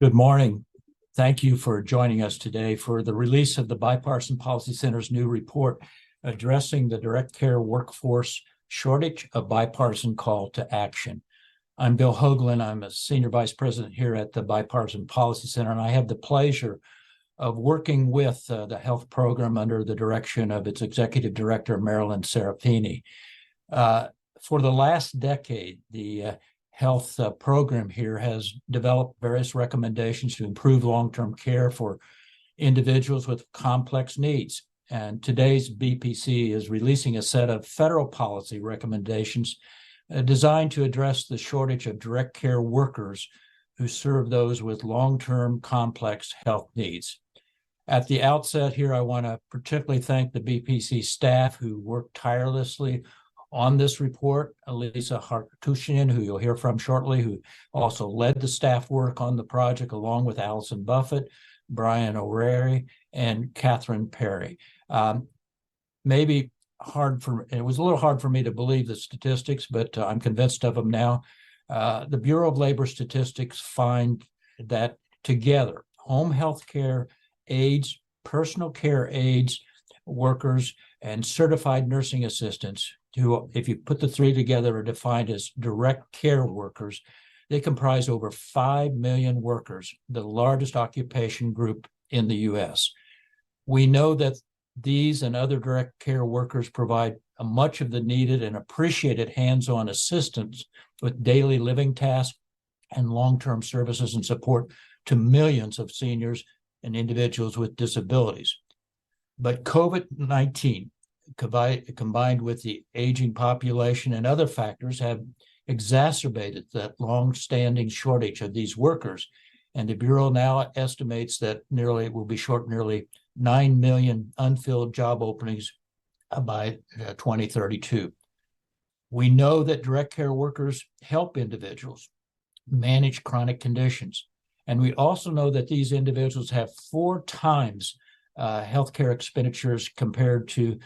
Good morning. Thank you for joining us today for the release of the Bipartisan Policy Center's new report addressing the direct care workforce shortage, a bipartisan call to action. I'm Bill Hoagland. I'm a senior vice president here at the Bipartisan Policy Center, and I have the pleasure of working with the health program under the direction of its executive director, Marilyn Serafini. For the last decade, the health program here has developed various recommendations to improve long-term care for individuals with complex needs. And today's BPC is releasing a set of federal policy recommendations designed to address the shortage of direct care workers who serve those with long-term complex health needs. At the outset here, I want to particularly thank the BPC staff who worked tirelessly on this report. Elisa Hartushian, who you'll hear from shortly, who also led the staff work on the project, along with Allison Buffett, Brian O'Reilly, and Catherine Perry. It was a little hard for me to believe the statistics, but I'm convinced of them now. The Bureau of Labor Statistics find that together, home health care aides, personal care aides, workers, and certified nursing assistants, who, if you put the three together, are defined as direct care workers. They comprise over 5 million workers, the largest occupation group in the U.S. We know that these and other direct care workers provide much of the needed and appreciated hands-on assistance with daily living tasks and long-term services and support to millions of seniors and individuals with disabilities. But COVID-19, combined with the aging population and other factors, have exacerbated that long-standing shortage of these workers. And the Bureau now estimates that it will be short nearly 9 million unfilled job openings by 2032. We know that direct care workers help individuals manage chronic conditions. And we also know that these individuals have 4 times healthcare expenditures compared to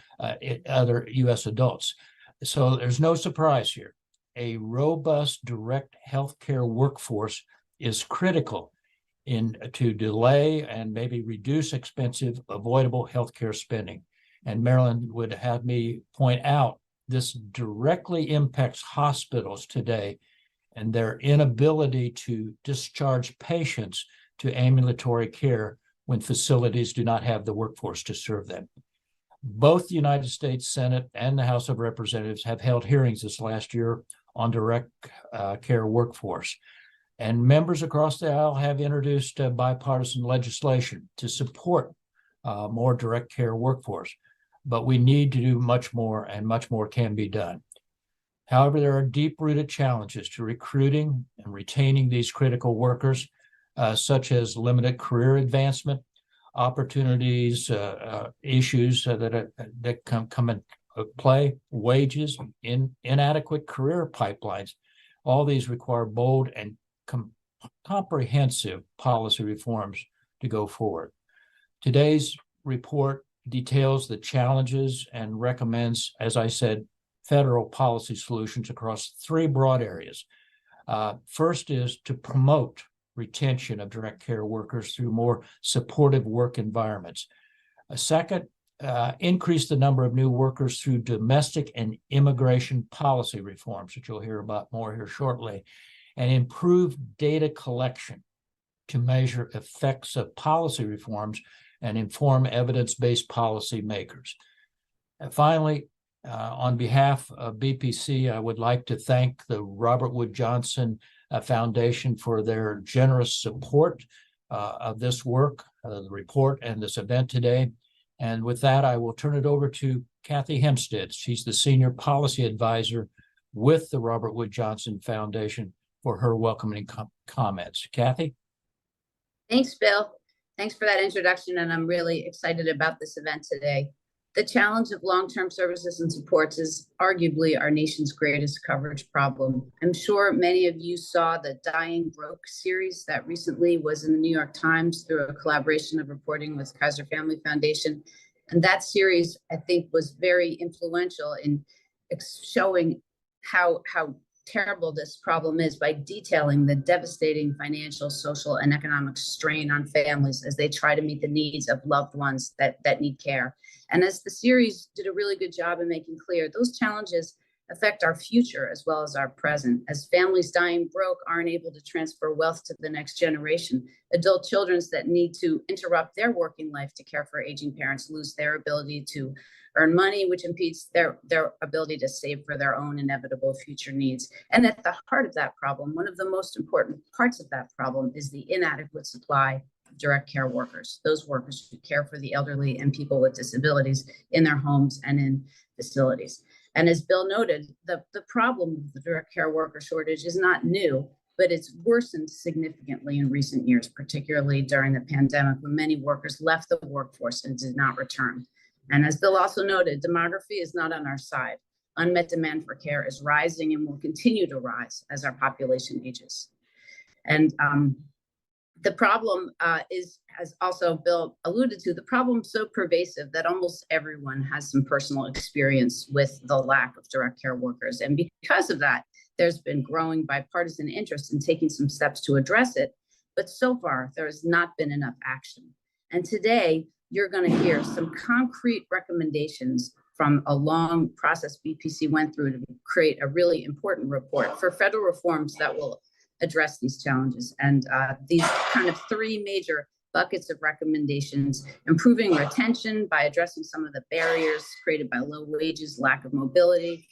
other U.S. adults. So there's no surprise here. A robust direct healthcare workforce is critical to delay and maybe reduce expensive, avoidable healthcare spending. And Marilyn would have me point out this directly impacts hospitals today and their inability to discharge patients to ambulatory care when facilities do not have the workforce to serve them. Both the United States Senate and the House of Representatives have held hearings this last year on direct care workforce. And members across the aisle have introduced bipartisan legislation to support more direct care workforce. But we need to do much more, and much more can be done. However, there are deep-rooted challenges to recruiting and retaining these critical workers, such as limited career advancement, opportunities, issues that come in play, wages, inadequate career pipelines. All these require bold and comprehensive policy reforms to go forward. Today's report details the challenges and recommends, as I said, federal policy solutions across 3 broad areas. First is to promote retention of direct care workers through more supportive work environments. Second, increase the number of new workers through domestic and immigration policy reforms, which you'll hear about more here shortly, and improve data collection to measure effects of policy reforms and inform evidence-based policy makers. And finally, on behalf of BPC, I would like to thank the Robert Wood Johnson Foundation for their generous support of this work, the report, and this event today. And with that, I will turn it over to Kathy Hempstead. She's the Senior Policy Advisor with the Robert Wood Johnson Foundation, for her welcoming comments. Kathy? Thanks, Bill. Thanks for that introduction, and I'm really excited about this event today. The challenge of long-term services and supports is arguably our nation's greatest coverage problem. I'm sure many of you saw the Dying Broke series that recently was in the New York Times through a collaboration of reporting with Kaiser Family Foundation. And that series, I think, was very influential in showing how terrible this problem is by detailing the devastating financial, social, and economic strain on families as they try to meet the needs of loved ones that need care. And as the series did a really good job in making clear, those challenges affect our future as well as our present. As families dying broke aren't able to transfer wealth to the next generation, adult children that need to interrupt their working life to care for aging parents lose their ability to earn money, which impedes their ability to save for their own inevitable future needs. And at the heart of that problem, one of the most important parts of that problem is the inadequate supply of direct care workers, those workers who care for the elderly and people with disabilities in their homes and in facilities. And as Bill noted, the problem of the direct care worker shortage is not new, but it's worsened significantly in recent years, particularly during the pandemic, when many workers left the workforce and did not return. And as Bill also noted, demography is not on our side. Unmet demand for care is rising and will continue to rise as our population ages. And the problem is, as also Bill alluded to, the problem so pervasive that almost everyone has some personal experience with the lack of direct care workers. And because of that, there's been growing bipartisan interest in taking some steps to address it. But so far, there has not been enough action. And today, you're going to hear some concrete recommendations from a long process BPC went through to create a really important report for federal reforms that will address these challenges. And these kind of three major buckets of recommendations: improving retention by addressing some of the barriers created by low wages, lack of mobility;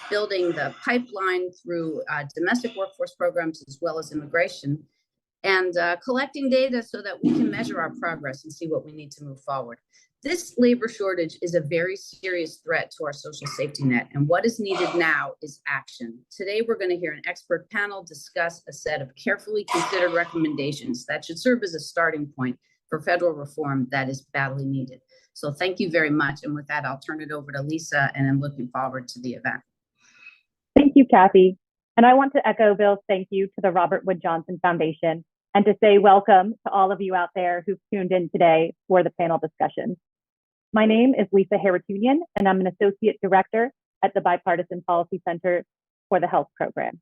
building the pipeline through domestic workforce programs as well as immigration; and collecting data so that we can measure our progress and see what we need to move forward. This labor shortage is a very serious threat to our social safety net, and what is needed now is action. Today, we're going to hear an expert panel discuss a set of carefully considered recommendations that should serve as a starting point for federal reform that is badly needed. So thank you very much. And with that, I'll turn it over to Lisa, and I'm looking forward to the event. Thank you, Kathy. And I want to echo Bill's thank you to the Robert Wood Johnson Foundation and to say welcome to all of you out there who've tuned in today for the panel discussion. My name is Lisa Haratunian, and I'm an Associate Director at the Bipartisan Policy Center for the Health Program.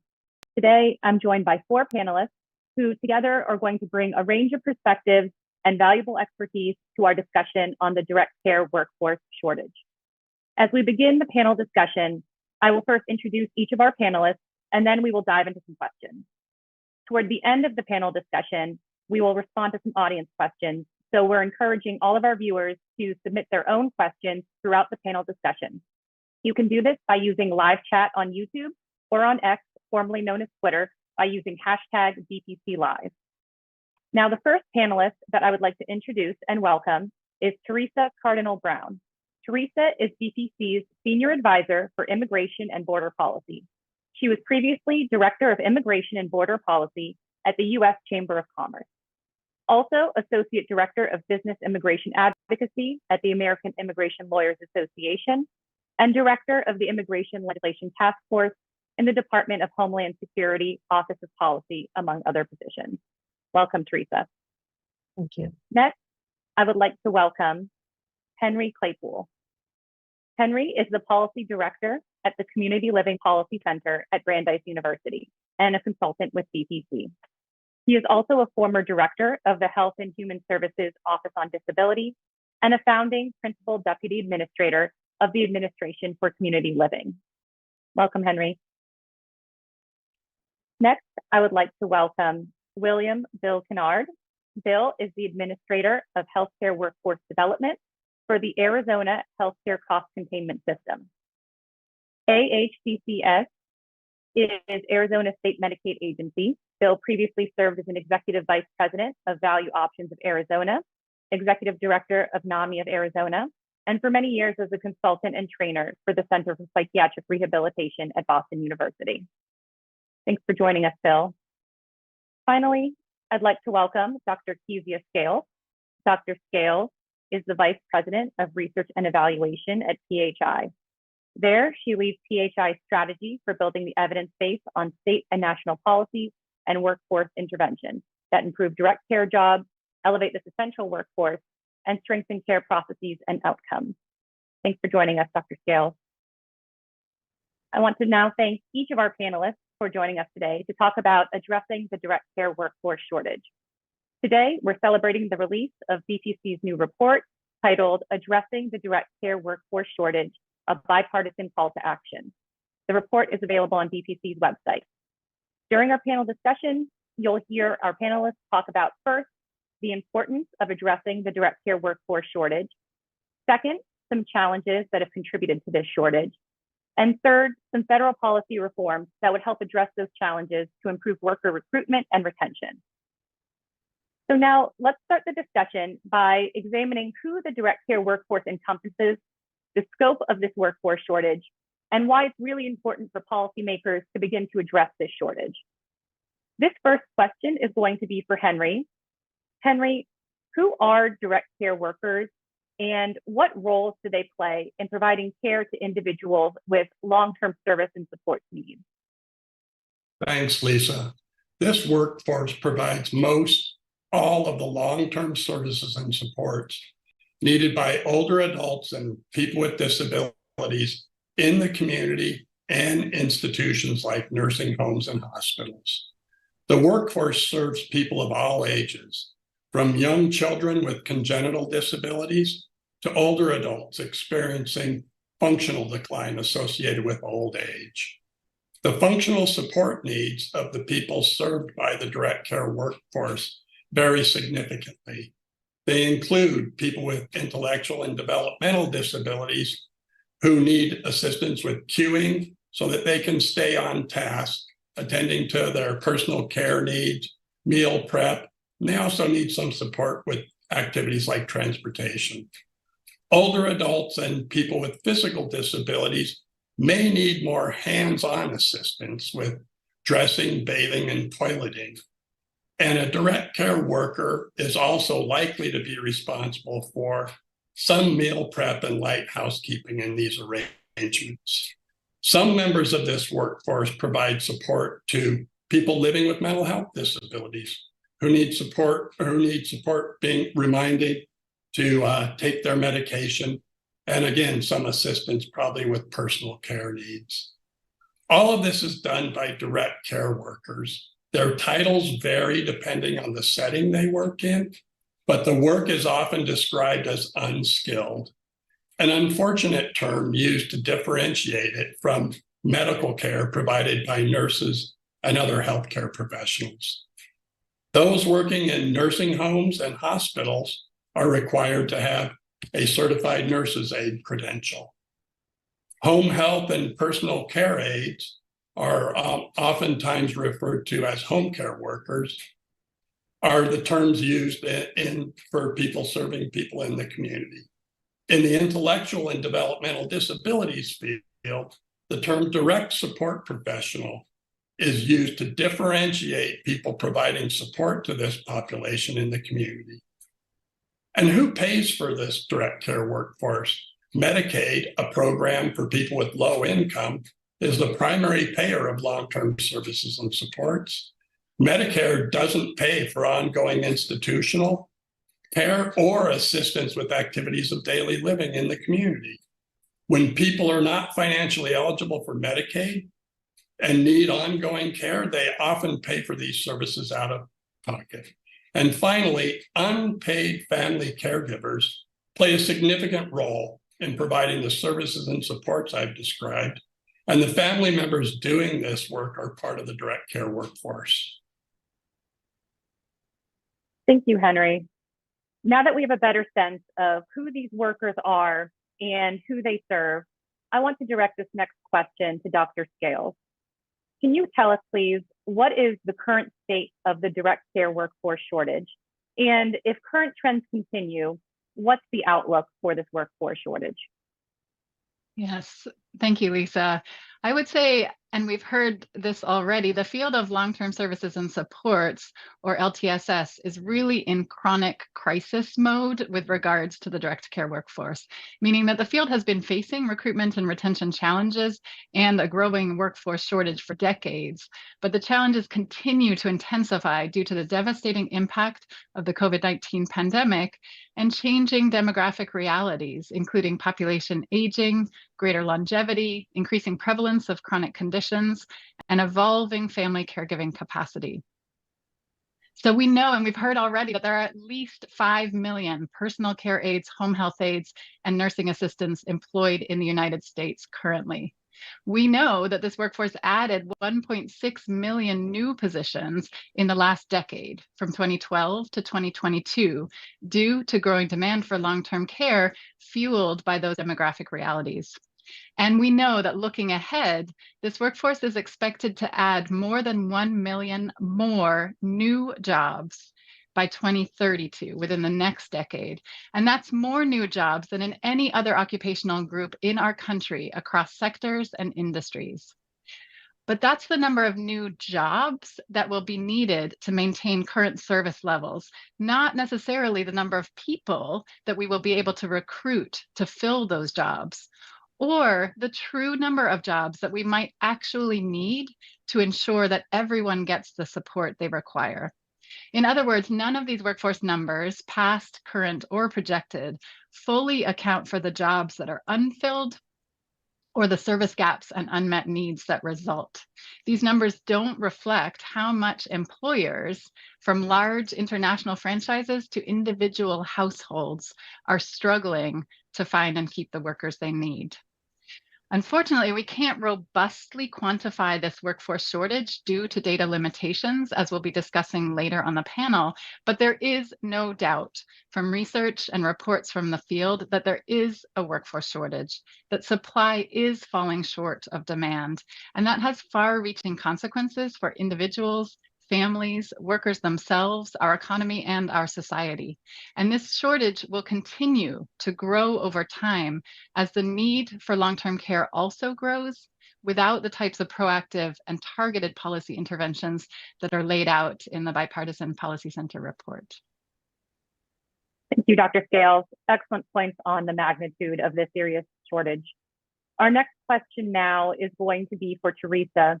Today, I'm joined by four panelists who together are going to bring a range of perspectives and valuable expertise to our discussion on the direct care workforce shortage. As we begin the panel discussion, I will first introduce each of our panelists, and then we will dive into some questions. Toward the end of the panel discussion, we will respond to some audience questions. So we're encouraging all of our viewers to submit their own questions throughout the panel discussion. You can do this by using live chat on YouTube or on X, formerly known as Twitter, by using hashtag BPCLive. Now, the first panelist that I would like to introduce and welcome is Teresa Cardinal Brown. Teresa is BPC's Senior Advisor for Immigration and Border Policy. She was previously Director of Immigration and Border Policy at the U.S. Chamber of Commerce. Also Associate Director of Business Immigration Advocacy at the American Immigration Lawyers Association, and Director of the Immigration Legislation Task Force in the Department of Homeland Security, Office of Policy, among other positions. Welcome, Teresa. Thank you. Next, I would like to welcome Henry Claypool. Henry is the Policy Director at the Community Living Policy Center at Brandeis University and a consultant with BPC. He is also a former director of the Health and Human Services Office on Disability and a founding principal deputy administrator of the Administration for Community Living. Welcome, Henry. Next, I would like to welcome William Bill Kennard. Bill is the Administrator of Healthcare Workforce Development for the Arizona Healthcare Cost Containment System. AHCCS is Arizona State Medicaid Agency. Bill previously served as an Executive Vice President of Value Options of Arizona, Executive Director of NAMI of Arizona, and for many years as a consultant and trainer for the Center for Psychiatric Rehabilitation at Boston University. Thanks for joining us, Bill. Finally, I'd like to welcome Dr. Kezia Scales. Dr. Scales is the Vice President of Research and Evaluation at PHI. There, she leads PHI's strategy for building the evidence base on state and national policies and workforce intervention that improve direct care jobs, elevate this essential workforce, and strengthen care processes and outcomes. Thanks for joining us, Dr. Scales. I want to now thank each of our panelists for joining us today to talk about addressing the direct care workforce shortage. Today, we're celebrating the release of BPC's new report titled Addressing the Direct Care Workforce Shortage, a Bipartisan Call to Action. The report is available on BPC's website. During our panel discussion, you'll hear our panelists talk about first, the importance of addressing the direct care workforce shortage. Second, some challenges that have contributed to this shortage. And third, some federal policy reforms that would help address those challenges to improve worker recruitment and retention. So now let's start the discussion by examining who the direct care workforce encompasses, the scope of this workforce shortage, and why it's really important for policymakers to begin to address this shortage. This first question is going to be for Henry. Henry, who are direct care workers and what roles do they play in providing care to individuals with long-term service and support needs? Thanks, Lisa. This workforce provides all of the long-term services and supports needed by older adults and people with disabilities in the community and institutions like nursing homes and hospitals. The workforce serves people of all ages, from young children with congenital disabilities to older adults experiencing functional decline associated with old age. The functional support needs of the people served by the direct care workforce vary significantly. They include people with intellectual and developmental disabilities who need assistance with queuing so that they can stay on task, attending to their personal care needs, meal prep, and they also need some support with activities like transportation. Older adults and people with physical disabilities may need more hands-on assistance with dressing, bathing, and toileting. And a direct care worker is also likely to be responsible for some meal prep and light housekeeping in these arrangements. Some members of this workforce provide support to people living with mental health disabilities who need support being reminded to take their medication. And again, some assistance probably with personal care needs. All of this is done by direct care workers. Their titles vary depending on the setting they work in, but the work is often described as unskilled, an unfortunate term used to differentiate it from medical care provided by nurses and other healthcare professionals. Those working in nursing homes and hospitals are required to have a certified nurse's aide credential. Home health and personal care aides are oftentimes referred to as home care workers, are the terms used for people serving people in the community. In the intellectual and developmental disabilities field, the term direct support professional is used to differentiate people providing support to this population in the community. And who pays for this direct care workforce? Medicaid, a program for people with low income, is the primary payer of long-term services and supports. Medicare doesn't pay for ongoing institutional care or assistance with activities of daily living in the community. When people are not financially eligible for Medicaid and need ongoing care, they often pay for these services out of pocket. And finally, unpaid family caregivers play a significant role in providing the services and supports I've described. And the family members doing this work are part of the direct care workforce. Thank you, Henry. Now that we have a better sense of who these workers are and who they serve, I want to direct this next question to Dr. Scales. Can you tell us, please, what is the current state of the direct care workforce shortage? And if current trends continue, what's the outlook for this workforce shortage? Yes, thank you, Lisa. I would say, and we've heard this already, the field of long-term services and supports, or LTSS, is really in chronic crisis mode with regards to the direct care workforce, meaning that the field has been facing recruitment and retention challenges and a growing workforce shortage for decades. But the challenges continue to intensify due to the devastating impact of the COVID-19 pandemic and changing demographic realities, including population aging, greater longevity, increasing prevalence of chronic conditions, and evolving family caregiving capacity. So we know, and we've heard already, that there are at least 5 million personal care aides, home health aides, and nursing assistants employed in the United States currently. We know that this workforce added 1.6 million new positions in the last decade, from 2012 to 2022, due to growing demand for long-term care fueled by those demographic realities. And we know that looking ahead, this workforce is expected to add more than 1 million more new jobs by 2032, within the next decade. And that's more new jobs than in any other occupational group in our country across sectors and industries. But that's the number of new jobs that will be needed to maintain current service levels, not necessarily the number of people that we will be able to recruit to fill those jobs, or the true number of jobs that we might actually need to ensure that everyone gets the support they require. In other words, none of these workforce numbers, past, current, or projected, fully account for the jobs that are unfilled or the service gaps and unmet needs that result. These numbers don't reflect how much employers, from large international franchises to individual households, are struggling to find and keep the workers they need. Unfortunately, we can't robustly quantify this workforce shortage due to data limitations, as we'll be discussing later on the panel, but there is no doubt from research and reports from the field that there is a workforce shortage, that supply is falling short of demand, and that has far-reaching consequences for individuals, families, workers themselves, our economy, and our society. And this shortage will continue to grow over time as the need for long-term care also grows, without the types of proactive and targeted policy interventions that are laid out in the Bipartisan Policy Center report. Thank you, Dr. Scales. Excellent points on the magnitude of this serious shortage. Our next question now is going to be for Teresa.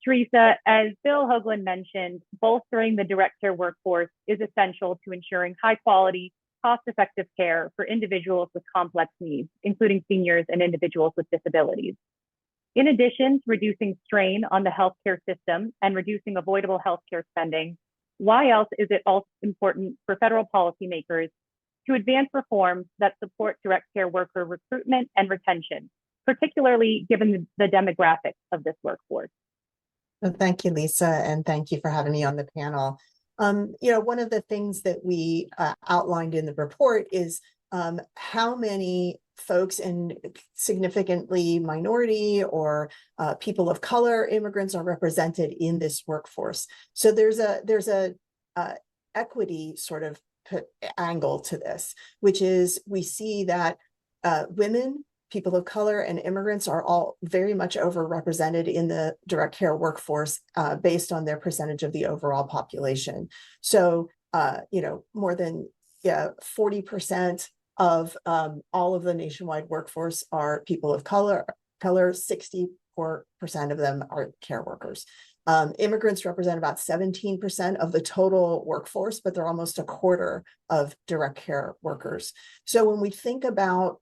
Teresa, as Bill Hoagland mentioned, bolstering the direct care workforce is essential to ensuring high quality, cost-effective care for individuals with complex needs, including seniors and individuals with disabilities. In addition to reducing strain on the healthcare system and reducing avoidable healthcare spending, why else is it also important for federal policymakers to advance reforms that support direct care worker recruitment and retention, particularly given the demographics of this workforce? Well, thank you, Lisa, and thank you for having me on the panel. One of the things that we outlined in the report is how many folks in significantly minority or people of color, immigrants, are represented in this workforce. So there's a equity sort of angle to this, which is we see that women, people of color, and immigrants are all very much overrepresented in the direct care workforce based on their percentage of the overall population. So, more than 40% of all of the nationwide workforce are people of color. 64% of them are care workers. Immigrants represent about 17% of the total workforce, but they're almost a quarter of direct care workers. So when we think about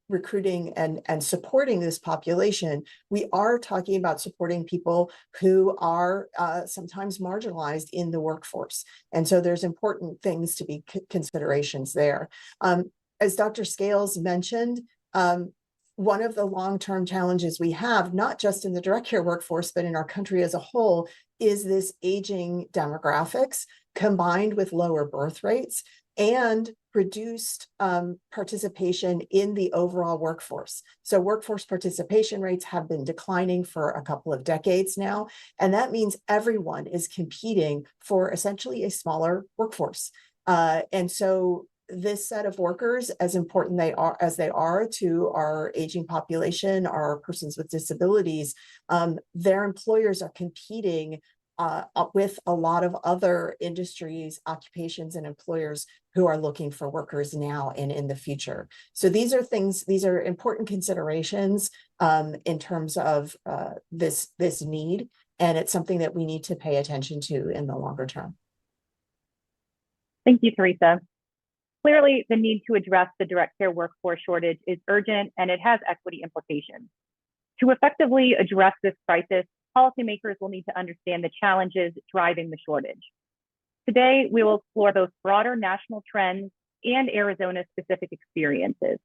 recruiting and supporting this population, we are talking about supporting people who are sometimes marginalized in the workforce. And so there's important things to be considerations there. As Dr. Scales mentioned, one of the long-term challenges we have, not just in the direct care workforce, but in our country as a whole, is this aging demographics combined with lower birth rates and reduced participation in the overall workforce. So workforce participation rates have been declining for a couple of decades now, and that means everyone is competing for essentially a smaller workforce. And so this set of workers, as important as they are to our aging population, our persons with disabilities, their employers are competing with a lot of other industries, occupations, and employers who are looking for workers now and in the future. So these are important considerations in terms of this need, and it's something that we need to pay attention to in the longer term. Thank you, Teresa. Clearly, the need to address the direct care workforce shortage is urgent and it has equity implications. To effectively address this crisis, policymakers will need to understand the challenges driving the shortage. Today, we will explore both broader national trends and Arizona-specific experiences.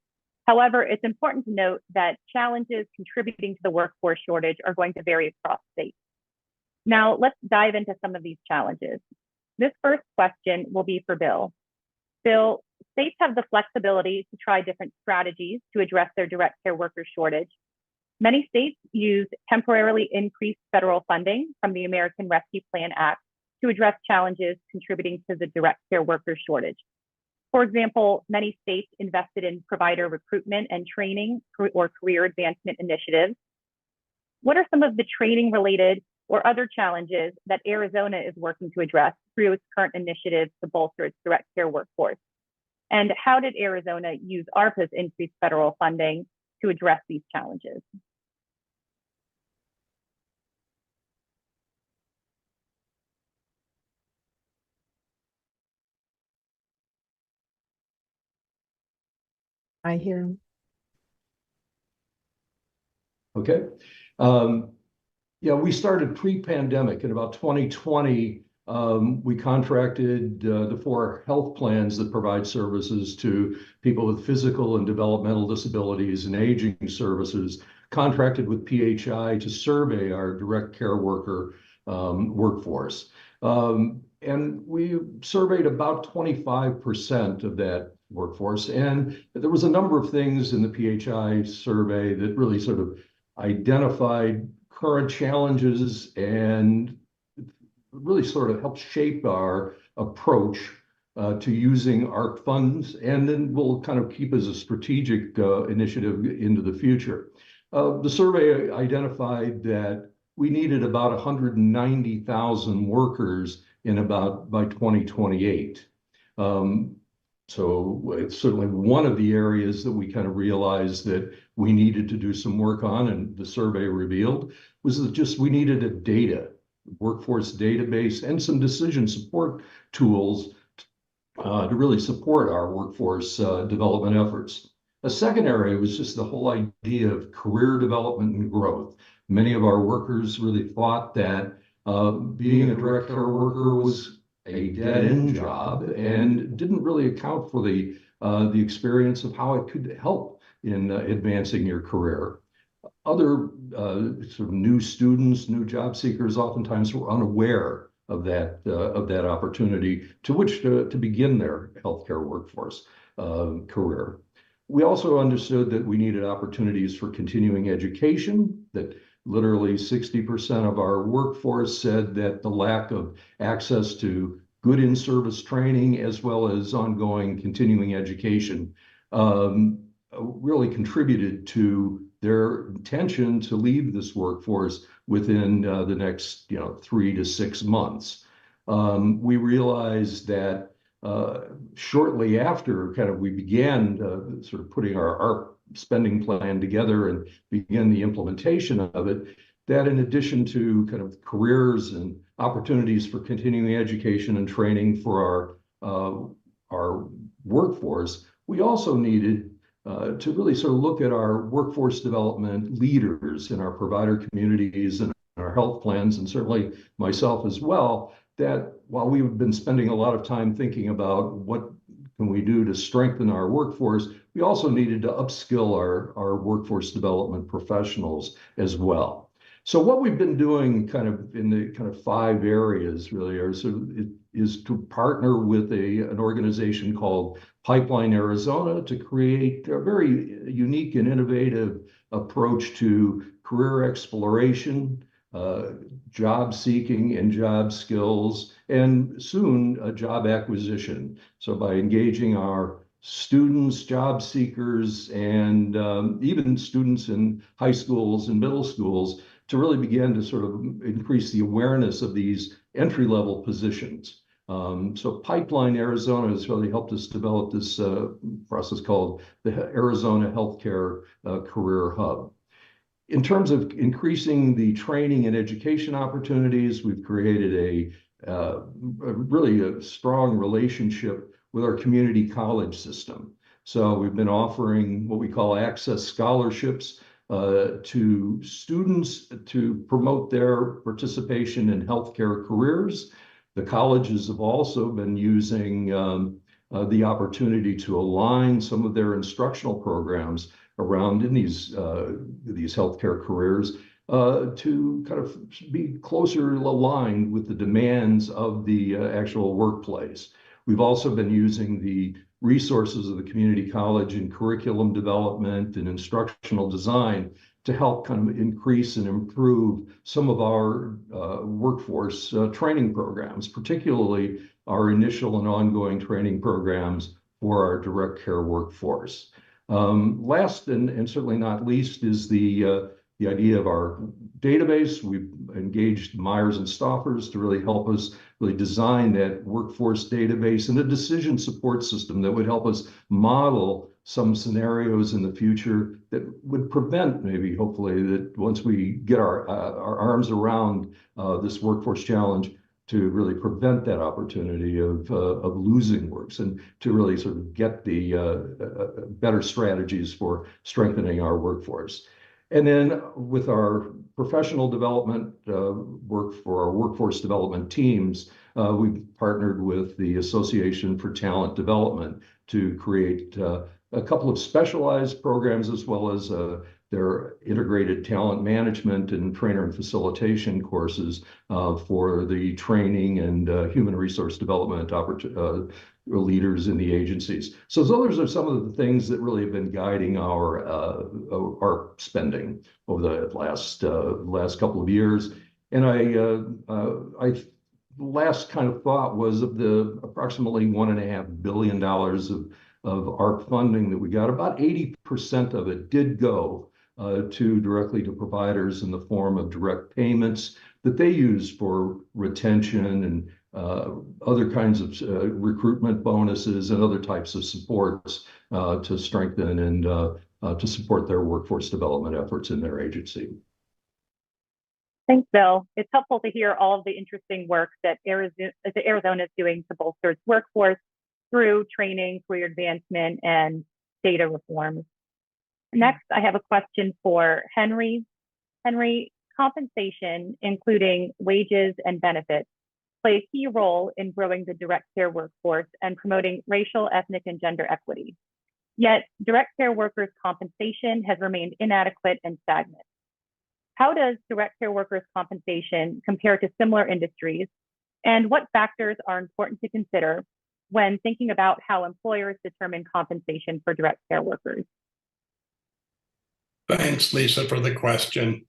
However, it's important to note that challenges contributing to the workforce shortage are going to vary across states. Now, let's dive into some of these challenges. This first question will be for Bill. Bill, states have the flexibility to try different strategies to address their direct care worker shortage. Many states use temporarily increased federal funding from the American Rescue Plan Act to address challenges contributing to the direct care worker shortage. For example, many states invested in provider recruitment and training or career advancement initiatives. What are some of the training related or other challenges that Arizona is working to address through its current initiatives to bolster its direct care workforce? And how did Arizona use ARPA's increased federal funding to address these challenges? I hear him. Okay. Yeah, we started pre-pandemic in about 2020. We contracted the 4 health plans that provide services to people with physical and developmental disabilities and aging services, contracted with PHI to survey our direct care worker workforce. And we surveyed about 25% of that workforce. And there was a number of things in the PHI survey that really sort of identified current challenges and really sort of helped shape our approach to using ARC funds, and then will kind of keep as a strategic initiative into the future. The survey identified that we needed about 190,000 workers by 2028. So it's certainly one of the areas that we kind of realized that we needed to do some work on, and the survey revealed was that just we needed a workforce database and some decision support tools to really support our workforce development efforts. A second area was just the whole idea of career development and growth. Many of our workers really thought that being a direct care worker was a dead-end job and didn't really account for the experience of how it could help in advancing your career. Other sort of new students, new job seekers, oftentimes were unaware of that opportunity to which to begin their healthcare workforce career. We also understood that we needed opportunities for continuing education, that literally 60% of our workforce said that the lack of access to good in-service training as well as ongoing continuing education really contributed to their intention to leave this workforce within the next 3 to 6 months. We realized that shortly after we began sort of putting our spending plan together and begin the implementation of it, that in addition to kind of careers and opportunities for continuing education and training for our workforce, we also needed to really sort of look at our workforce development leaders in our provider communities and our health plans, and certainly myself as well, that while we've been spending a lot of time thinking about what can we do to strengthen our workforce, we also needed to upskill our workforce development professionals as well. So what we've been doing kind of in the kind of 5 areas really is to partner with an organization called Pipeline Arizona to create a very unique and innovative approach to career exploration, job seeking and job skills, and soon job acquisition. So by engaging our students, job seekers, and even students in high schools and middle schools to really begin to sort of increase the awareness of these entry-level positions. So Pipeline Arizona has really helped us develop this process called the Arizona Healthcare Career Hub. In terms of increasing the training and education opportunities, we've created a really strong relationship with our community college system. So we've been offering what we call access scholarships to students to promote their participation in healthcare careers. The colleges have also been using the opportunity to align some of their instructional programs around in these healthcare careers to kind of be closer aligned with the demands of the actual workplace. We've also been using the resources of the community college in curriculum development and instructional design to help kind of increase and improve some of our workforce training programs, particularly our initial and ongoing training programs for our direct care workforce. Last and certainly not least is the idea of our database. We've engaged Myers and Stoffers to really help us really design that workforce database and a decision support system that would help us model some scenarios in the future that would prevent maybe, hopefully, that once we get our arms around this workforce challenge, to really prevent that opportunity of losing works and to really sort of get the better strategies for strengthening our workforce. And then with our professional development work for our workforce development teams, we've partnered with the Association for Talent Development to create a couple of specialized programs, as well as their integrated talent management and trainer and facilitation courses for the training and human resource development leaders in the agencies. So those are some of the things that really have been guiding our spending over the last couple of years. And I last kind of thought was of the approximately $1.5 billion of ARP funding that we got, about 80% of it did go directly to providers in the form of direct payments that they use for retention and other kinds of recruitment bonuses and other types of supports to strengthen and to support their workforce development efforts in their agency. Thanks, Bill. It's helpful to hear all of the interesting work that Arizona is doing to bolster its workforce through training, career advancement, and data reforms. Next, I have a question for Henry. Henry, compensation, including wages and benefits, play a key role in growing the direct care workforce and promoting racial, ethnic, and gender equity. Yet, direct care workers' compensation has remained inadequate and stagnant. How does direct care workers' compensation compare to similar industries, and what factors are important to consider when thinking about how employers determine compensation for direct care workers? Thanks, Lisa, for the question.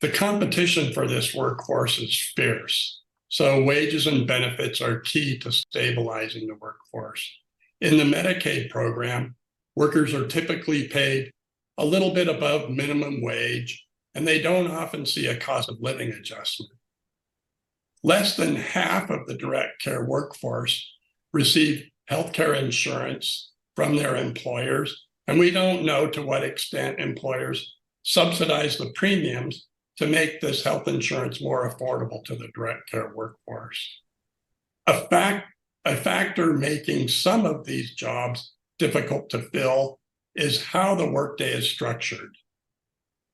The competition for this workforce is fierce, so wages and benefits are key to stabilizing the workforce. In the Medicaid program, workers are typically paid a little bit above minimum wage, and they don't often see a cost of living adjustment. Less than half of the direct care workforce receive healthcare insurance from their employers, and we don't know to what extent employers subsidize the premiums to make this health insurance more affordable to the direct care workforce. A factor making some of these jobs difficult to fill is how the workday is structured.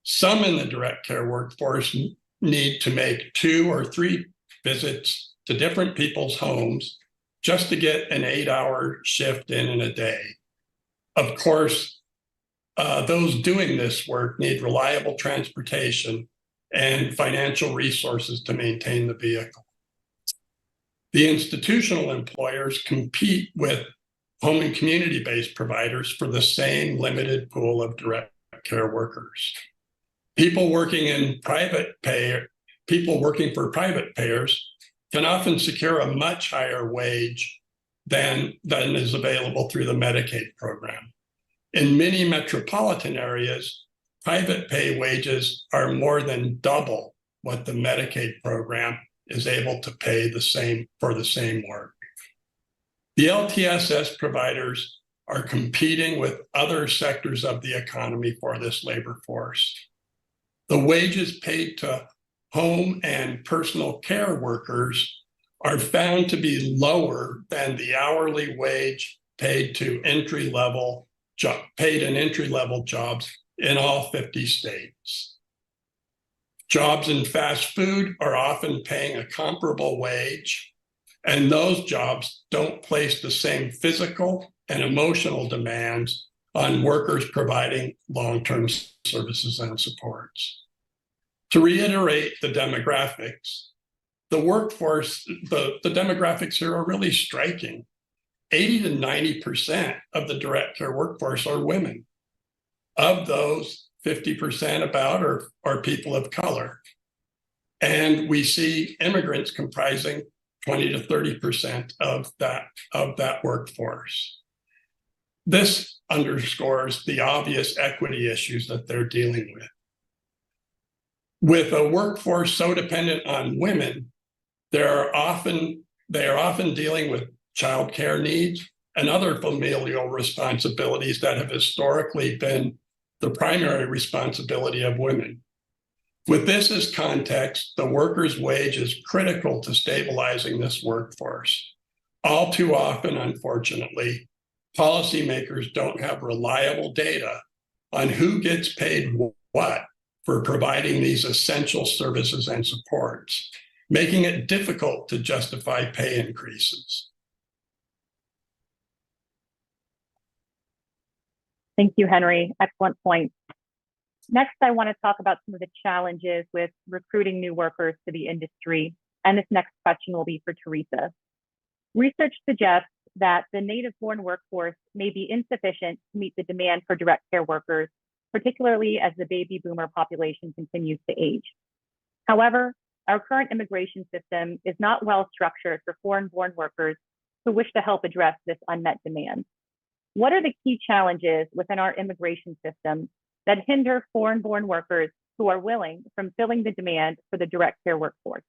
Some in the direct care workforce need to make 2 or 3 visits to different people's homes just to get an 8-hour shift in a day. Of course, those doing this work need reliable transportation and financial resources to maintain the vehicle. The institutional employers compete with home and community-based providers for the same limited pool of direct care workers. People working for private payers can often secure a much higher wage than is available through the Medicaid program. In many metropolitan areas, private pay wages are more than double what the Medicaid program is able to pay for the same work. The LTSS providers are competing with other sectors of the economy for this labor force. The wages paid to home and personal care workers are found to be lower than the hourly wage paid to entry-level paid in entry-level jobs in all 50 states. Jobs in fast food are often paying a comparable wage, and those jobs don't place the same physical and emotional demands on workers providing long-term services and supports. To reiterate the demographics, the workforce, the demographics here are really striking. 80 to 90% of the direct care workforce are women. Of those, 50% about are people of color. And we see immigrants comprising 20 to 30% of that workforce. This underscores the obvious equity issues that they're dealing with. With a workforce so dependent on women, they are often dealing with childcare needs and other familial responsibilities that have historically been the primary responsibility of women. With this as context, the worker's wage is critical to stabilizing this workforce. All too often, unfortunately, policymakers don't have reliable data on who gets paid what for providing these essential services and supports, making it difficult to justify pay increases. Thank you, Henry. Excellent point. Next, I want to talk about some of the challenges with recruiting new workers to the industry. And this next question will be for Teresa. Research suggests that the native-born workforce may be insufficient to meet the demand for direct care workers, particularly as the baby boomer population continues to age. However, our current immigration system is not well structured for foreign-born workers who wish to help address this unmet demand. What are the key challenges within our immigration system that hinder foreign-born workers who are willing from filling the demand for the direct care workforce?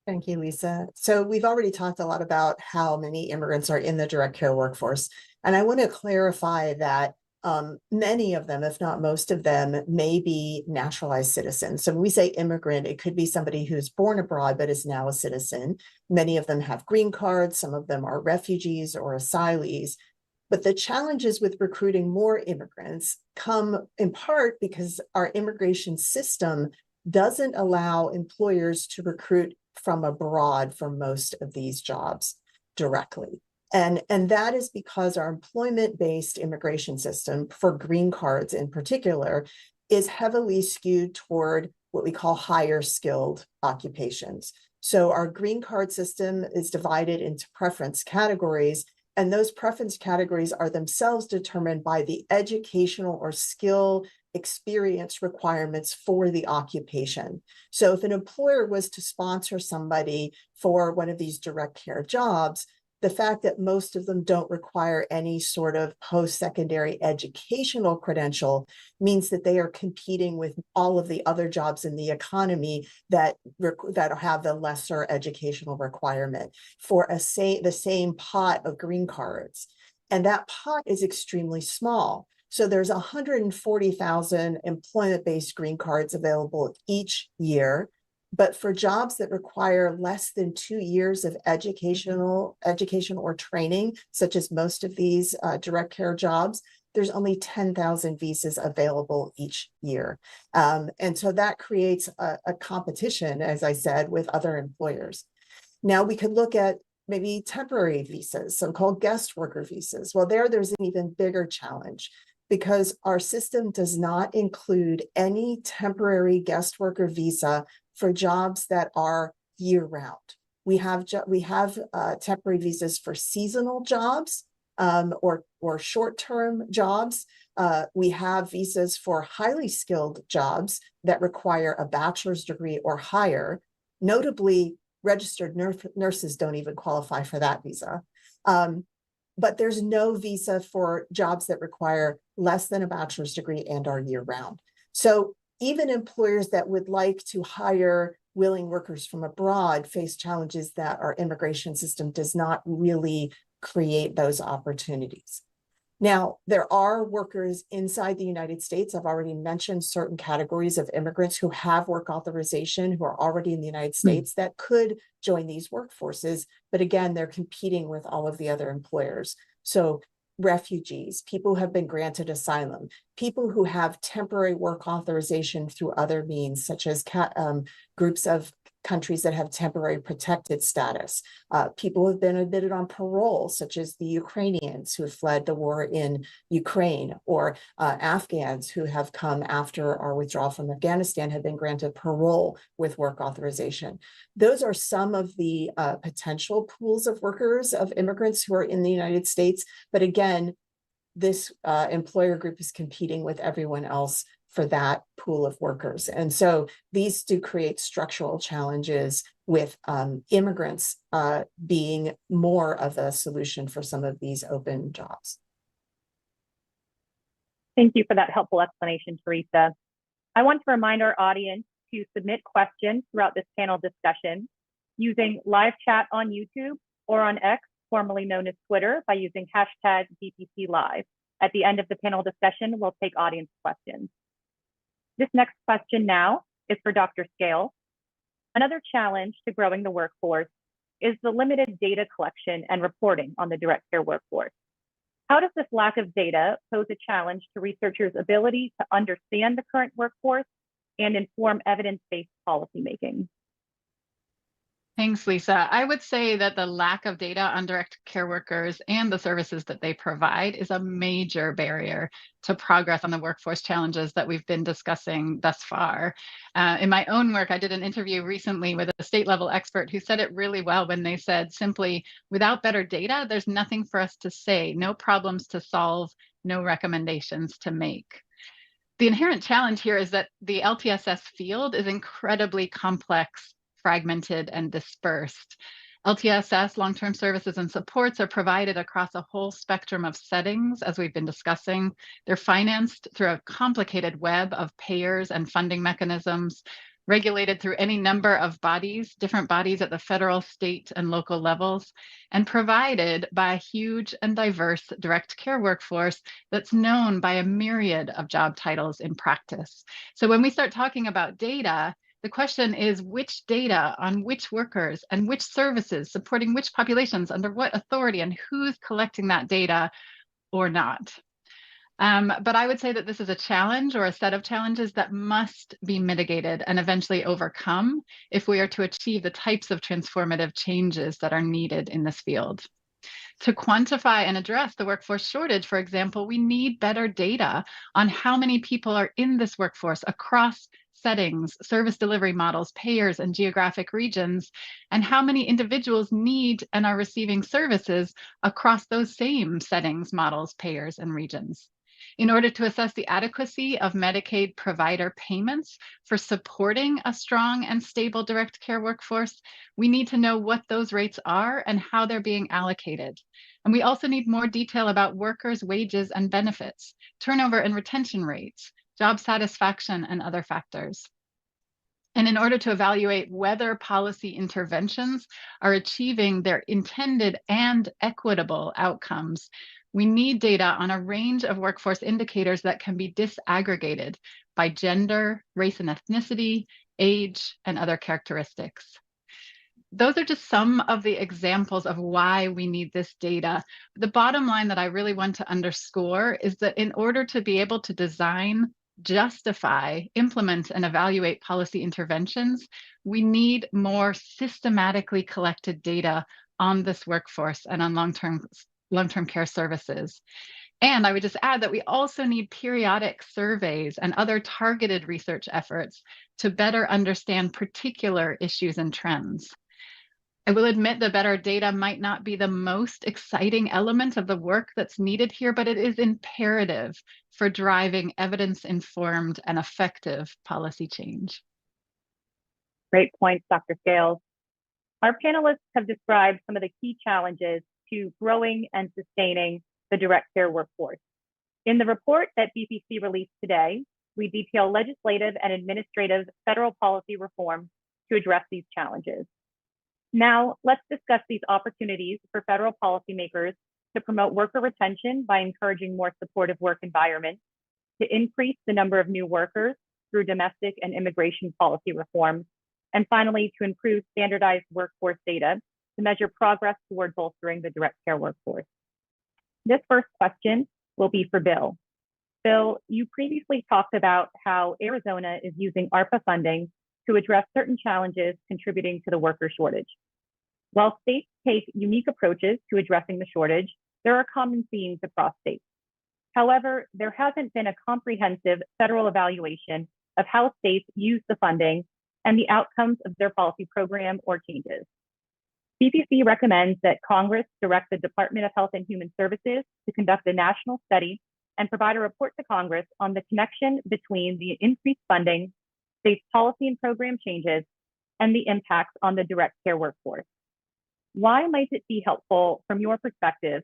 Thank you, Lisa. So we've already talked a lot about how many immigrants are in the direct care workforce. And I want to clarify that many of them, if not most of them, may be naturalized citizens. So when we say immigrant, it could be somebody who's born abroad but is now a citizen. Many of them have green cards. Some of them are refugees or asylees. But the challenges with recruiting more immigrants come in part because our immigration system doesn't allow employers to recruit from abroad for most of these jobs directly. And that is because our employment-based immigration system for green cards in particular is heavily skewed toward what we call higher skilled occupations. So our green card system is divided into preference categories, and those preference categories are themselves determined by the educational or skill experience requirements for the occupation. So if an employer was to sponsor somebody for one of these direct care jobs, the fact that most of them don't require any sort of post-secondary educational credential means that they are competing with all of the other jobs in the economy that have the lesser educational requirement for the same pot of green cards. And that pot is extremely small. So there's 140,000 employment-based green cards available each year. But for jobs that require less than 2 years of education or training, such as most of these direct care jobs, there's only 10,000 visas available each year. And so that creates a competition, as I said, with other employers. Now we could look at maybe temporary visas, so-called guest worker visas. Well, there's an even bigger challenge because our system does not include any temporary guest worker visa for jobs that are year-round. We have temporary visas for seasonal jobs or short-term jobs. We have visas for highly skilled jobs that require a bachelor's degree or higher. Notably, registered nurses don't even qualify for that visa. But there's no visa for jobs that require less than a bachelor's degree and are year-round. So even employers that would like to hire willing workers from abroad face challenges that our immigration system does not really create those opportunities. Now, there are workers inside the United States. I've already mentioned certain categories of immigrants who have work authorization, who are already in the United States that could join these workforces. But again, they're competing with all of the other employers. So refugees, people who have been granted asylum, people who have temporary work authorization through other means, such as groups of countries that have temporary protected status, people who have been admitted on parole, such as the Ukrainians who have fled the war in Ukraine, or Afghans who have come after our withdrawal from Afghanistan have been granted parole with work authorization. Those are some of the potential pools of workers, of immigrants who are in the United States. But again, this employer group is competing with everyone else for that pool of workers. And so these do create structural challenges with immigrants being more of a solution for some of these open jobs. Thank you for that helpful explanation, Teresa. I want to remind our audience to submit questions throughout this panel discussion using live chat on YouTube or on X, formerly known as Twitter, by using hashtag BPC Live. At the end of the panel discussion, we'll take audience questions. This next question now is for Dr. Scale. Another challenge to growing the workforce is the limited data collection and reporting on the direct care workforce. How does this lack of data pose a challenge to researchers' ability to understand the current workforce and inform evidence-based policymaking? Thanks, Lisa. I would say that the lack of data on direct care workers and the services that they provide is a major barrier to progress on the workforce challenges that we've been discussing thus far. In my own work, I did an interview recently with a state level expert who said it really well when they said simply, without better data, there's nothing for us to say, no problems to solve, no recommendations to make. The inherent challenge here is that the LTSS field is incredibly complex, fragmented, and dispersed. LTSS, long-term services and supports, are provided across a whole spectrum of settings, as we've been discussing. They're financed through a complicated web of payers and funding mechanisms, regulated through any number of bodies, different bodies at the federal, state, and local levels, and provided by a huge and diverse direct care workforce that's known by a myriad of job titles in practice. So when we start talking about data, the question is which data on which workers and which services supporting which populations under what authority and who's collecting that data or not. But I would say that this is a challenge or a set of challenges that must be mitigated and eventually overcome if we are to achieve the types of transformative changes that are needed in this field. To quantify and address the workforce shortage, for example, we need better data on how many people are in this workforce across settings, service delivery models, payers, and geographic regions, and how many individuals need and are receiving services across those same settings, models, payers, and regions. In order to assess the adequacy of Medicaid provider payments for supporting a strong and stable direct care workforce, we need to know what those rates are and how they're being allocated. And we also need more detail about workers' wages and benefits, turnover and retention rates, job satisfaction, and other factors. And in order to evaluate whether policy interventions are achieving their intended and equitable outcomes, we need data on a range of workforce indicators that can be disaggregated by gender, race and ethnicity, age, and other characteristics. Those are just some of the examples of why we need this data. The bottom line that I really want to underscore is that in order to be able to design, justify, implement, and evaluate policy interventions, we need more systematically collected data on this workforce and on long-term care services. And I would just add that we also need periodic surveys and other targeted research efforts to better understand particular issues and trends. I will admit that better data might not be the most exciting element of the work that's needed here, but it is imperative for driving evidence-informed and effective policy change. Great points, Dr. Scales. Our panelists have described some of the key challenges to growing and sustaining the direct care workforce. In the report that BPC released today, we detail legislative and administrative federal policy reform to address these challenges. Now, let's discuss these opportunities for federal policymakers to promote worker retention by encouraging more supportive work environments, to increase the number of new workers through domestic and immigration policy reforms, and finally, to improve standardized workforce data to measure progress toward bolstering the direct care workforce. This first question will be for Bill. Bill, you previously talked about how Arizona is using ARPA funding to address certain challenges contributing to the worker shortage. While states take unique approaches to addressing the shortage, there are common themes across states. However, there hasn't been a comprehensive federal evaluation of how states use the funding and the outcomes of their policy program or changes. CPC recommends that Congress direct the Department of Health and Human Services to conduct a national study and provide a report to Congress on the connection between the increased funding, states' policy and program changes, and the impacts on the direct care workforce. Why might it be helpful from your perspective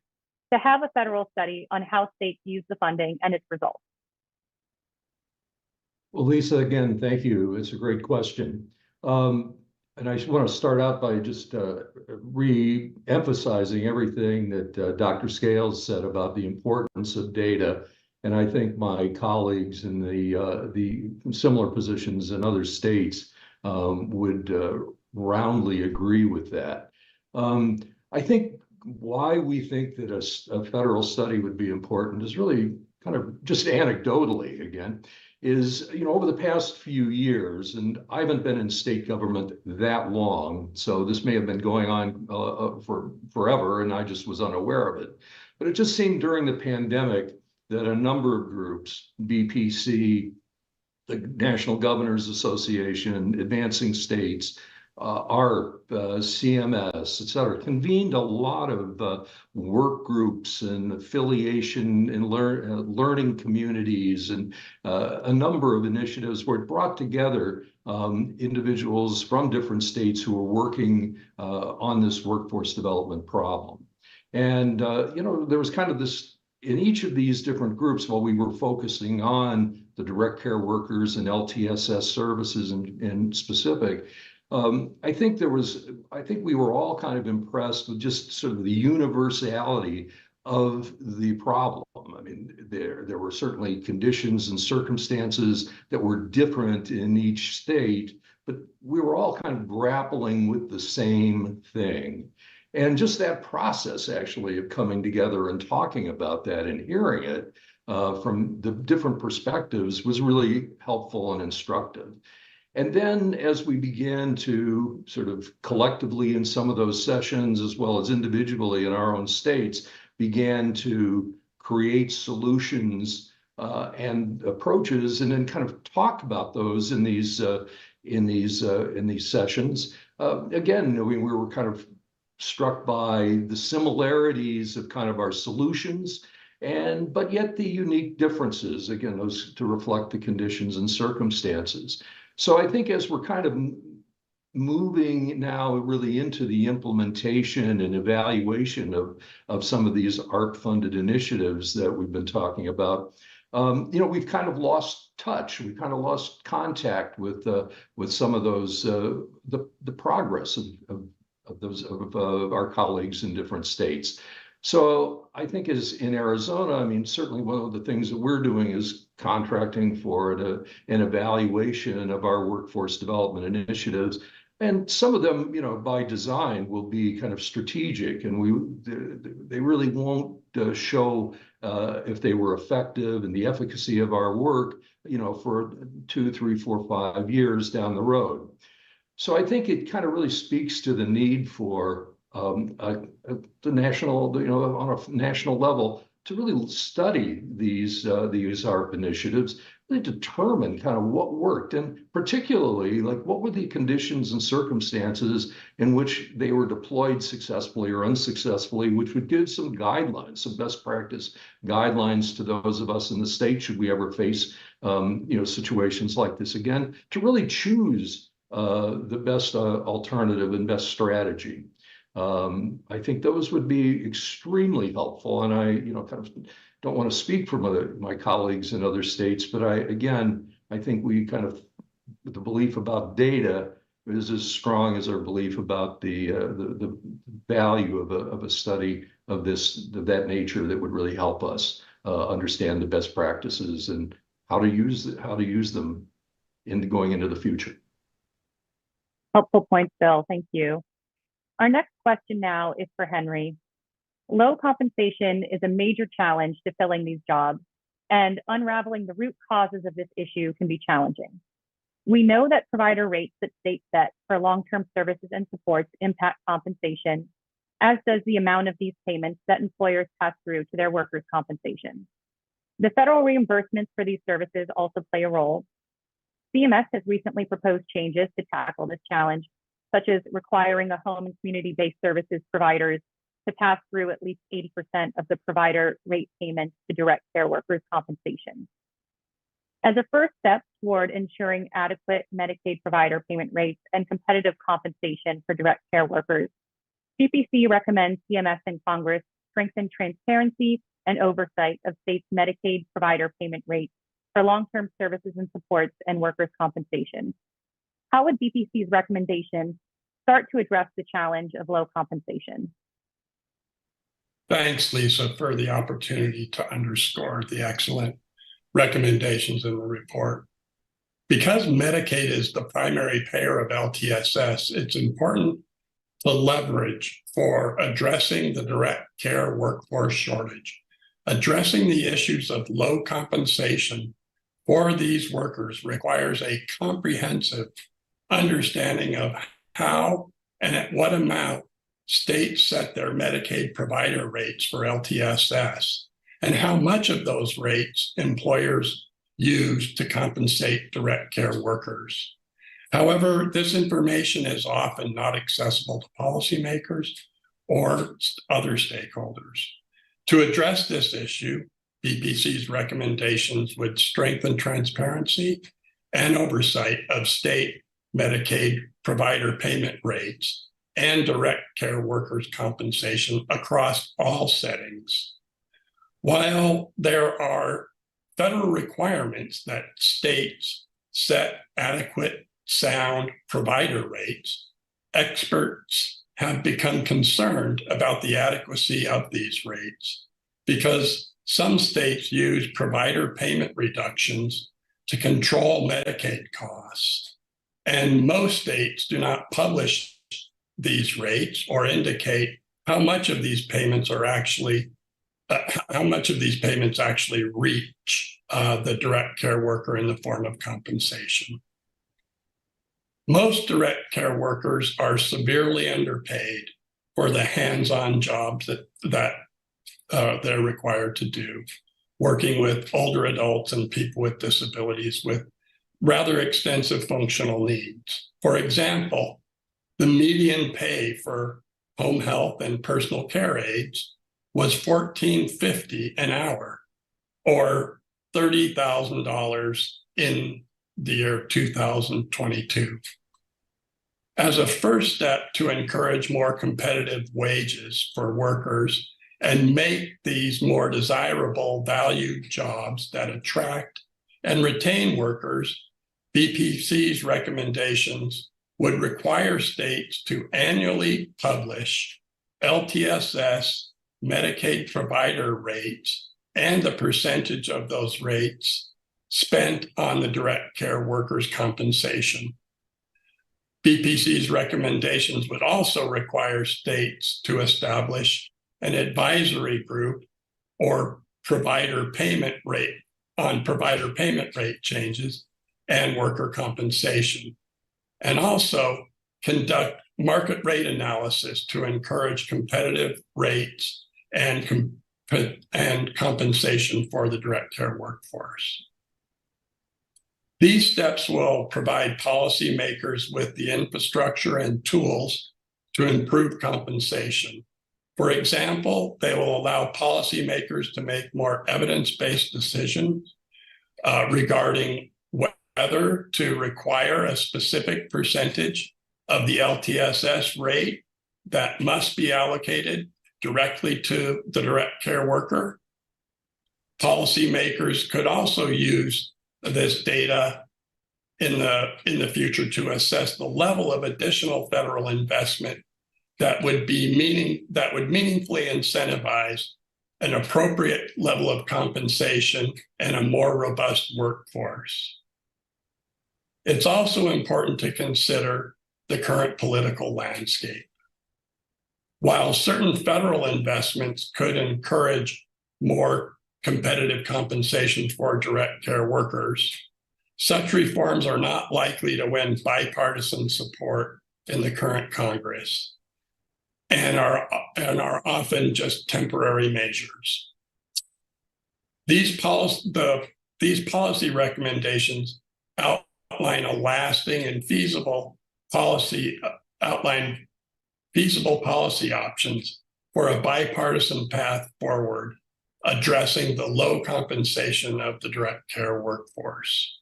to have a federal study on how states use the funding and its results? Well, Lisa, again, thank you. It's a great question. And I want to start out by just re-emphasizing everything that Dr. Scales said about the importance of data. And I think my colleagues in the similar positions in other states would roundly agree with that. I think why we think that a federal study would be important is really kind of just anecdotally again, is, over the past few years, and I haven't been in state government that long, so this may have been going on for forever, and I just was unaware of it. But it just seemed during the pandemic that a number of groups, BPC, the National Governors Association, Advancing States, ARP, CMS, et cetera, convened a lot of work groups and affiliation and learning communities and a number of initiatives where it brought together individuals from different states who were working on this workforce development problem. And, there was kind of this, in each of these different groups, while we were focusing on the direct care workers and LTSS services in specific, I think we were all kind of impressed with just sort of the universality of the problem. I mean, there were certainly conditions and circumstances that were different in each state, but we were all kind of grappling with the same thing. And just that process actually of coming together and talking about that and hearing it from the different perspectives was really helpful and instructive. And then as we began to sort of collectively in some of those sessions, as well as individually in our own states, began to create solutions and approaches, and then kind of talk about those in these sessions. Again, we were kind of struck by the similarities of kind of our solutions, but yet the unique differences, again, those to reflect the conditions and circumstances. So I think as we're kind of moving now really into the implementation and evaluation of some of these ARP-funded initiatives that we've been talking about, we've kind of lost touch. We kind of lost contact with some of those the progress of our colleagues in different states. So I think as in Arizona, I mean, certainly one of the things that we're doing is contracting for an evaluation of our workforce development initiatives. And some of them, by design will be kind of strategic, and they really won't show if they were effective and the efficacy of our work, for 2, 3, 4, 5 years down the road. So I think it kind of really speaks to the need for the national, on a national level, to really study these ARP initiatives, really determine kind of what worked, and particularly like what were the conditions and circumstances in which they were deployed successfully or unsuccessfully, which would give some guidelines, some best practice guidelines to those of us in the state, should we ever face situations like this again, to really choose the best alternative and best strategy. I think those would be extremely helpful, and I, kind of don't want to speak for my colleagues in other states, but I think we kind of, the belief about data is as strong as our belief about the value of a study of that nature that would really help us understand the best practices and how to use them going into the future. Helpful points, Bill. Thank you. Our next question now is for Henry. Low compensation is a major challenge to filling these jobs, and unraveling the root causes of this issue can be challenging. We know that provider rates that states set for long-term services and supports impact compensation, as does the amount of these payments that employers pass through to their workers' compensation. The federal reimbursements for these services also play a role. CMS has recently proposed changes to tackle this challenge, such as requiring a home and community-based services providers to pass through at least 80% of the provider rate payments to direct care workers' compensation. As a first step toward ensuring adequate Medicaid provider payment rates and competitive compensation for direct care workers, BPC recommends CMS and Congress strengthen transparency and oversight of states' Medicaid provider payment rates for long-term services and supports and workers' compensation. How would BPC's recommendations start to address the challenge of low compensation? Thanks, Lisa, for the opportunity to underscore the excellent recommendations in the report. Because Medicaid is the primary payer of LTSS, it's important to leverage for addressing the direct care workforce shortage. Addressing the issues of low compensation for these workers requires a comprehensive understanding of how and at what amount states set their Medicaid provider rates for LTSS, and how much of those rates employers use to compensate direct care workers. However, this information is often not accessible to policymakers or other stakeholders. To address this issue, BPC's recommendations would strengthen transparency and oversight of state Medicaid provider payment rates and direct care workers' compensation across all settings. While there are federal requirements that states set adequate, sound provider rates, experts have become concerned about the adequacy of these rates because some states use provider payment reductions to control Medicaid costs. And most states do not publish these rates or indicate how much of these payments are actually reach the direct care worker in the form of compensation. Most direct care workers are severely underpaid for the hands-on jobs that they're required to do, working with older adults and people with disabilities with rather extensive functional needs. For example, the median pay for home health and personal care aides was $14.50 an hour, or $30,000 in the year 2022. As a first step to encourage more competitive wages for workers and make these more desirable valued jobs that attract and retain workers, BPC's recommendations would require states to annually publish LTSS Medicaid provider rates and the percentage of those rates spent on the direct care workers' compensation. BPC's recommendations would also require states to establish an advisory group or provider payment rate changes and worker compensation, and also conduct market rate analysis to encourage competitive rates and compensation for the direct care workforce. These steps will provide policymakers with the infrastructure and tools to improve compensation. For example, they will allow policymakers to make more evidence-based decisions regarding whether to require a specific percentage of the LTSS rate that must be allocated directly to the direct care worker. Policymakers could also use this data in the future to assess the level of additional federal investment that would meaningfully incentivize an appropriate level of compensation and a more robust workforce. It's also important to consider the current political landscape. While certain federal investments could encourage more competitive compensation for direct care workers, such reforms are not likely to win bipartisan support in the current Congress and are often just temporary measures. These policy recommendations outline a lasting and feasible policy options for a bipartisan path forward, addressing the low compensation of the direct care workforce.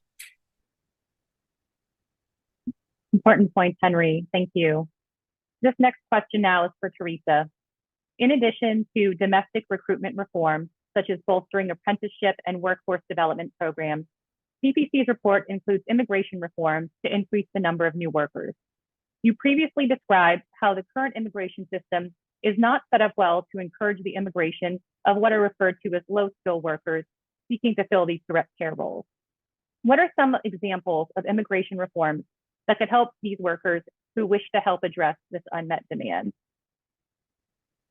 Important points, Henry. Thank you. This next question now is for Teresa. In addition to domestic recruitment reform, such as bolstering apprenticeship and workforce development programs, CPC's report includes immigration reforms to increase the number of new workers. You previously described how the current immigration system is not set up well to encourage the immigration of what are referred to as low-skill workers seeking to fill these direct care roles. What are some examples of immigration reforms that could help these workers who wish to help address this unmet demand?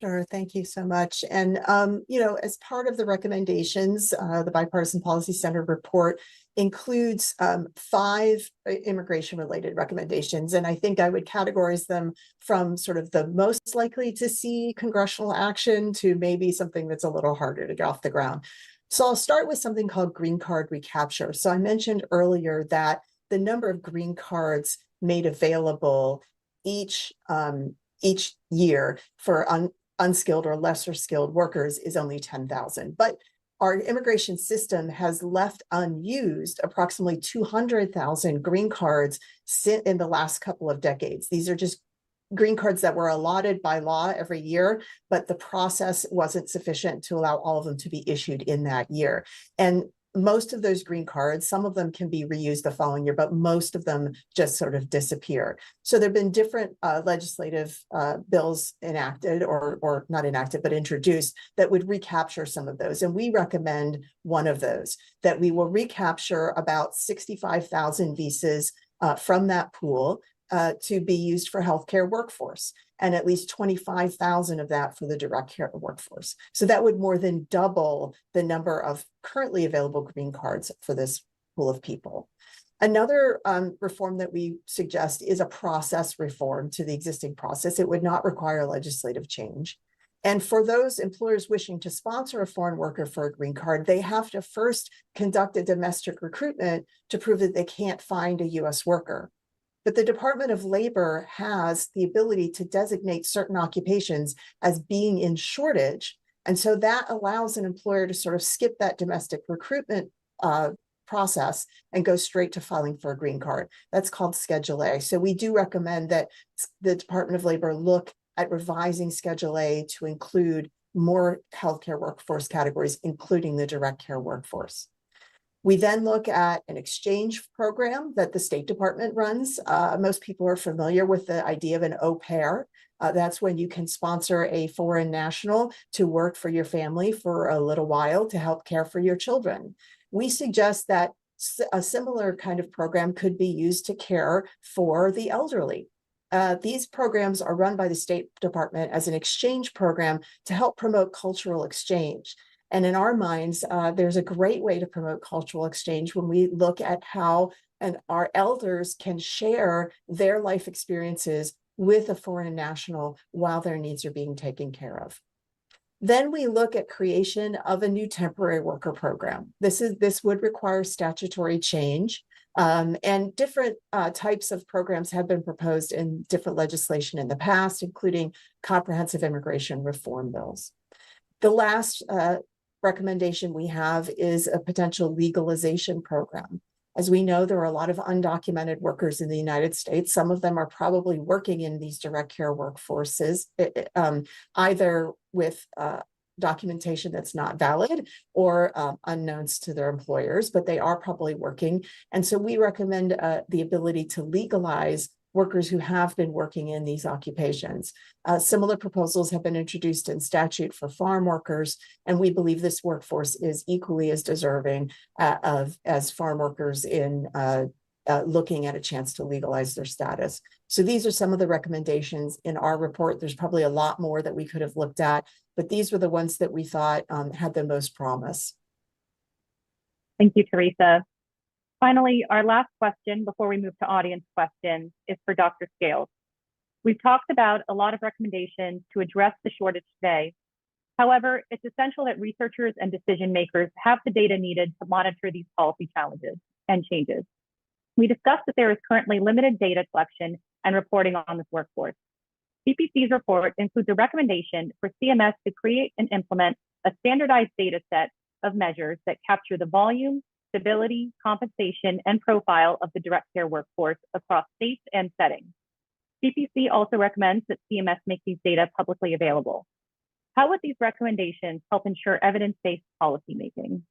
Sure, thank you so much. And, as part of the recommendations, the Bipartisan Policy Center report includes 5 immigration-related recommendations. And I think I would categorize them from sort of the most likely to see congressional action to maybe something that's a little harder to get off the ground. So I'll start with something called green card recapture. So I mentioned earlier that the number of green cards made available each year for unskilled or lesser skilled workers is only 10,000. But our immigration system has left unused approximately 200,000 green cards in the last couple of decades. These are just green cards that were allotted by law every year, but the process wasn't sufficient to allow all of them to be issued in that year. And most of those green cards, some of them can be reused the following year, but most of them just sort of disappear. So there have been different legislative bills enacted or not enacted, but introduced that would recapture some of those. And we recommend one of those, that we will recapture about 65,000 visas from that pool to be used for healthcare workforce, and at least 25,000 of that for the direct care workforce. So that would more than double the number of currently available green cards for this pool of people. Another reform that we suggest is a process reform to the existing process. It would not require legislative change. And for those employers wishing to sponsor a foreign worker for a green card, they have to first conduct a domestic recruitment to prove that they can't find a US worker. But the Department of Labor has the ability to designate certain occupations as being in shortage. And so that allows an employer to sort of skip that domestic recruitment process and go straight to filing for a green card. That's called Schedule A. So we do recommend that the Department of Labor look at revising Schedule A to include more healthcare workforce categories, including the direct care workforce. We then look at an exchange program that the State Department runs. Most people are familiar with the idea of an au pair. That's when you can sponsor a foreign national to work for your family for a little while to help care for your children. We suggest that a similar kind of program could be used to care for the elderly. These programs are run by the State Department as an exchange program to help promote cultural exchange. And in our minds, there's a great way to promote cultural exchange when we look at how our elders can share their life experiences with a foreign national while their needs are being taken care of. Then we look at creation of a new temporary worker program. This would require statutory change, and different types of programs have been proposed in different legislation in the past, including comprehensive immigration reform bills. The last recommendation we have is a potential legalization program. As we know, there are a lot of undocumented workers in the United States. Some of them are probably working in these direct care workforces, either with documentation that's not valid or unknowns to their employers, but they are probably working. And so we recommend the ability to legalize workers who have been working in these occupations. Similar proposals have been introduced in statute for farm workers, and we believe this workforce is equally as deserving as farm workers in looking at a chance to legalize their status. So these are some of the recommendations in our report. There's probably a lot more that we could have looked at, but these were the ones that we thought had the most promise. Thank you, Teresa. Finally, our last question before we move to audience questions is for Dr. Scales. We've talked about a lot of recommendations to address the shortage today. However, it's essential that researchers and decision makers have the data needed to monitor these policy challenges and changes. We discussed that there is currently limited data collection and reporting on this workforce. BPC's report includes a recommendation for CMS to create and implement a standardized data set of measures that capture the volume, stability, compensation, and profile of the direct care workforce across states and settings. BPC also recommends that CMS make these data publicly available. How would these recommendations help ensure evidence-based policymaking?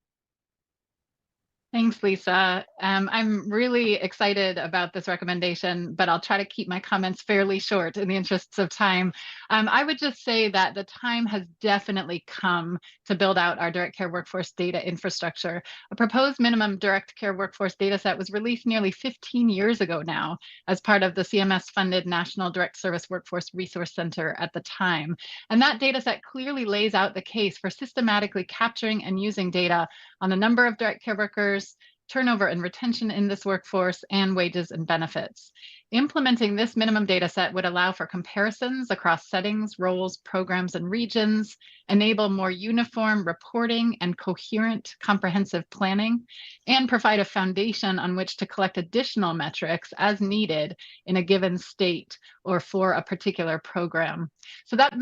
Thanks, Lisa. I'm really excited about this recommendation, but I'll try to keep my comments fairly short in the interests of time. I would just say that the time has definitely come to build out our direct care workforce data infrastructure. A proposed minimum direct care workforce data set was released nearly 15 years ago now as part of the CMS-funded National Direct Service Workforce Resource Center at the time. And that data set clearly lays out the case for systematically capturing and using data on the number of direct care workers, turnover and retention in this workforce, and wages and benefits. Implementing this minimum data set would allow for comparisons across settings, roles, programs, and regions, enable more uniform reporting and coherent, comprehensive planning, and provide a foundation on which to collect additional metrics as needed in a given state or for a particular program. So that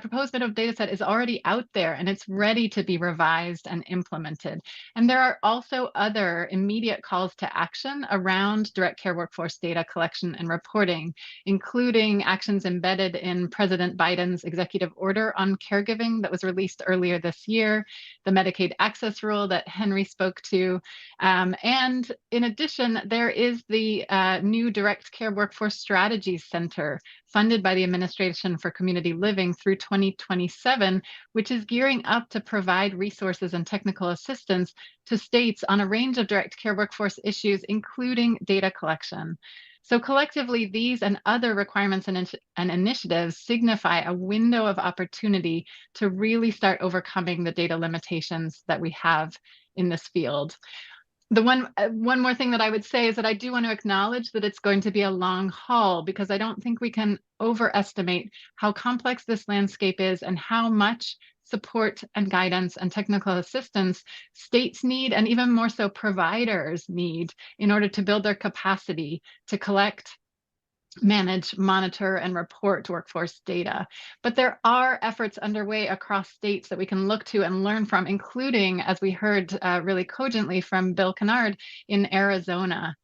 proposed minimum data set is already out there and it's ready to be revised and implemented. And there are also other immediate calls to action around direct care workforce data collection and reporting, including actions embedded in President Biden's executive order on caregiving that was released earlier this year, the Medicaid access rule that Henry spoke to. And in addition, there is the new Direct Care Workforce Strategies Center funded by the Administration for Community Living through 2027, which is gearing up to provide resources and technical assistance to states on a range of direct care workforce issues, including data collection. So collectively, these and other requirements and initiatives signify a window of opportunity to really start overcoming the data limitations that we have in this field. The one more thing that I would say is that I do want to acknowledge that it's going to be a long haul, because I don't think we can overestimate how complex this landscape is and how much support and guidance and technical assistance states need, and even more so providers need, in order to build their capacity to collect, manage, monitor, and report workforce data. But there are efforts underway across states that we can look to and learn from, including, as we heard really cogently from Bill Kennard, in Arizona.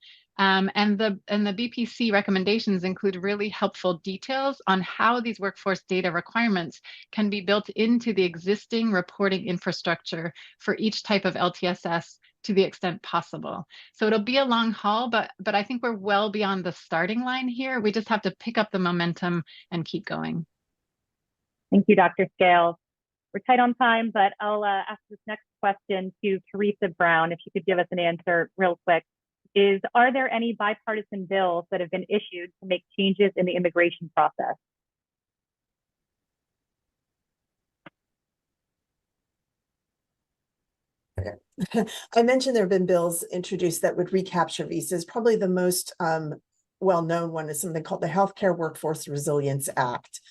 And the BPC recommendations include really helpful details on how these workforce data requirements can be built into the existing reporting infrastructure for each type of LTSS to the extent possible. So it'll be a long haul, but I think we're well beyond the starting line here. We just have to pick up the momentum and keep going. Thank you, Dr. Scales. We're tight on time, but I'll ask this next question to Teresa Brown, if you could give us an answer real quick. Are there any bipartisan bills that have been issued to make changes in the immigration process? I mentioned there have been bills introduced that would recapture visas. Probably the most well-known one is something called the Healthcare Workforce Resilience Act.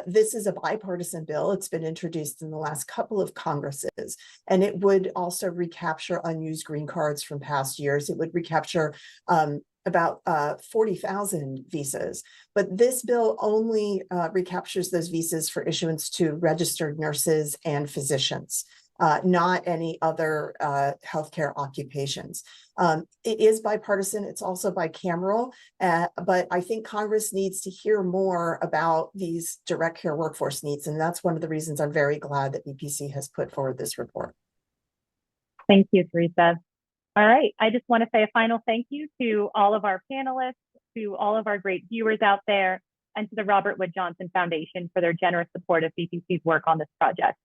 This is a bipartisan bill. It's been introduced in the last couple of Congresses, and it would also recapture unused green cards from past years. It would recapture about 40,000 visas. But this bill only recaptures those visas for issuance to registered nurses and physicians. Not any other healthcare occupations. It is bipartisan. It's also bicameral, but I think Congress needs to hear more about these direct care workforce needs, and that's one of the reasons I'm very glad that BPC has put forward this report. Thank you, Teresa. All right, I just want to say a final thank you to all of our panelists, to all of our great viewers out there, and to the Robert Wood Johnson Foundation for their generous support of BPC's work on this project.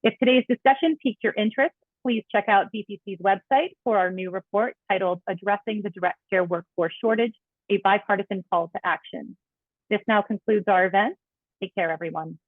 If today's discussion piqued your interest, please check out BPC's website for our new report titled Addressing the Direct Care Workforce Shortage, a Bipartisan Call to Action. This now concludes our event. Take care, everyone.